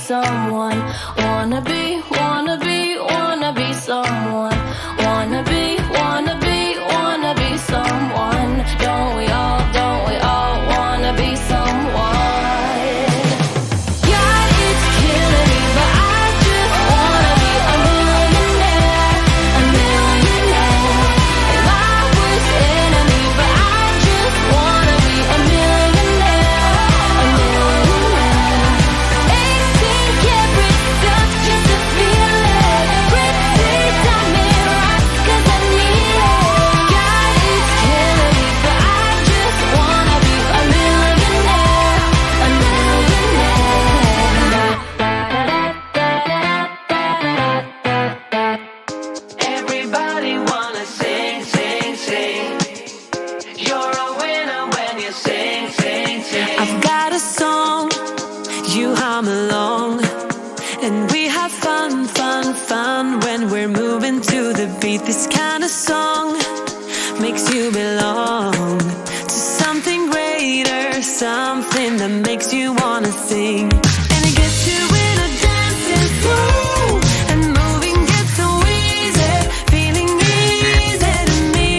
someone. Wanna be someone. Wanna be someone. Don't we all wanna be someone? God, it's killing me, but I just wanna be a millionaire, a millionaire. And my worst enemy, but I just wanna be a millionaire, a millionaire. 18 karat stuff just to feel it. Pretty diamond rocks 'cause I need it. God, it's killing me, but I just wanna be a millionaire, a millionaire. Everybody wanna sing, sing, sing. You're a winner when you sing, sing, sing. I've got a song, you hum along, and we have fun, fun, fun when we're moving to the beat. This kind of song makes you belong to something greater, something that makes you wanna sing. And it gets you in a dancing flow, and moving gets so easy, feeling easy to me.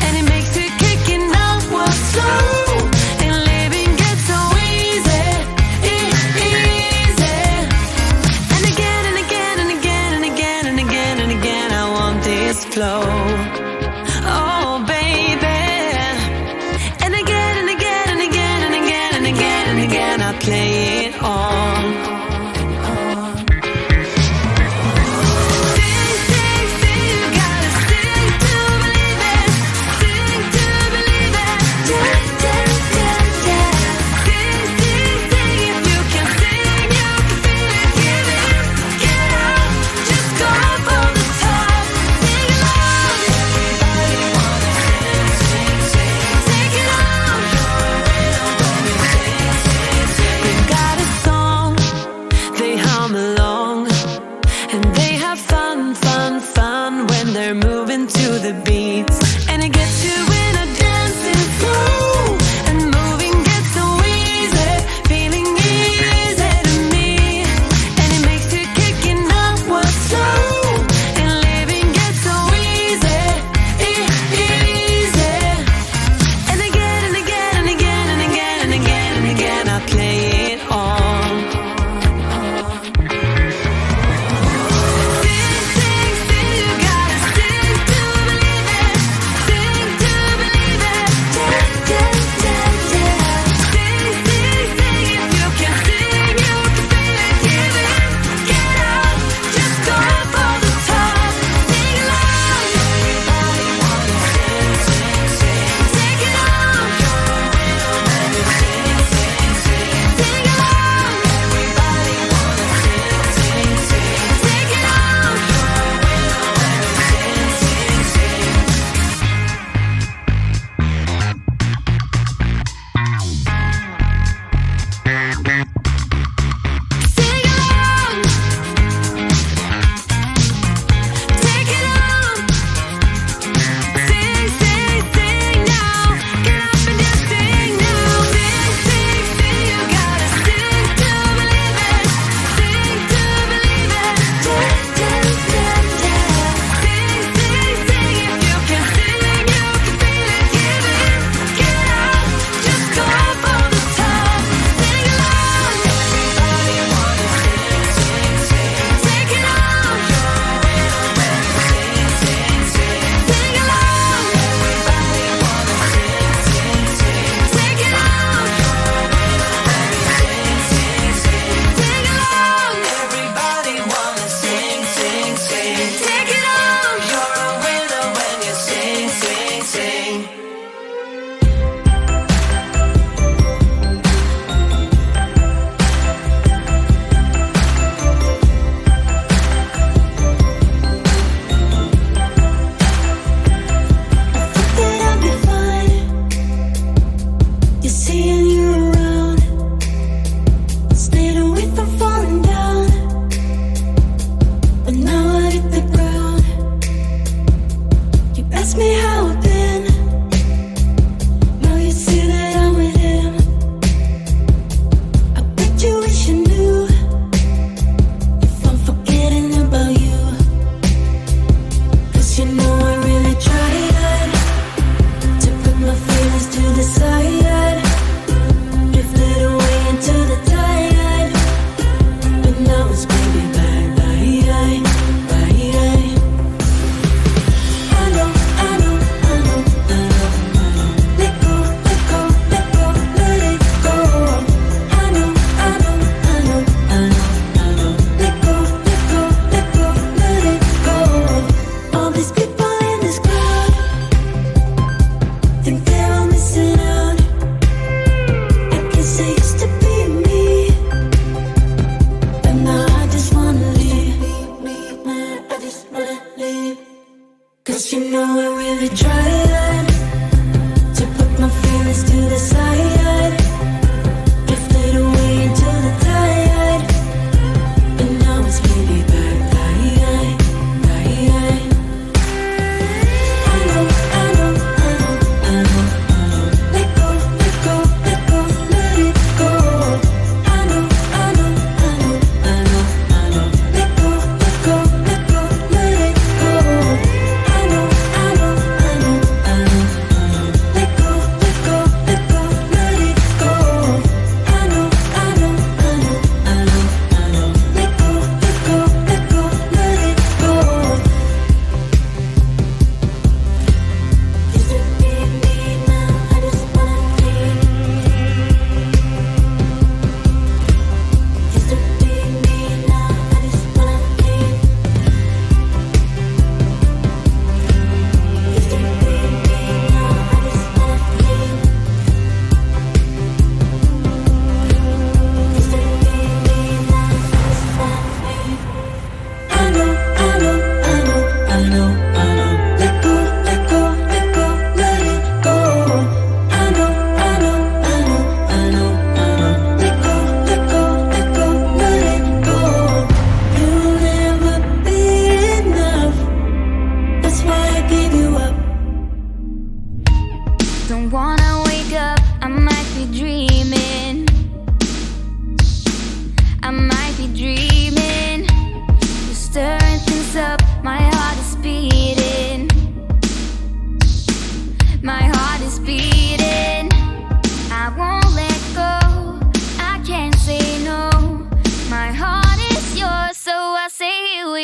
And it makes you kicking out what's slow, and living gets so easy, easy. And again and again and again and again and again and again, I want this flow. Oh, baby. And again and again and again and again and again and again, I play it on. Sing, sing, sing, you gotta sing to believe it. Sing to believe it. Yeah, yeah, yeah, yeah. Sing, sing, sing, if you can sing, you can feel it. Give it, get up, just go for the top. Sing along. Everybody wanna sing, sing, sing. Take it on. They've got a song, they hum along, and they have fun, fun, fun when they're moving to the beats. And it gets you in a dancing flow, and moving gets so easy, feeling easy to me. And it makes you kicking up what's slow, and living gets so easy, easy. And again and again and again and again and again and again, I play it on. Sing, sing, sing, you gotta sing to believe it.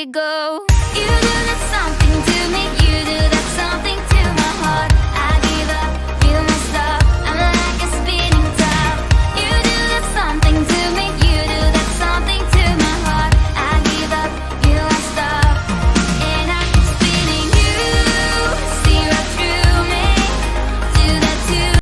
we go.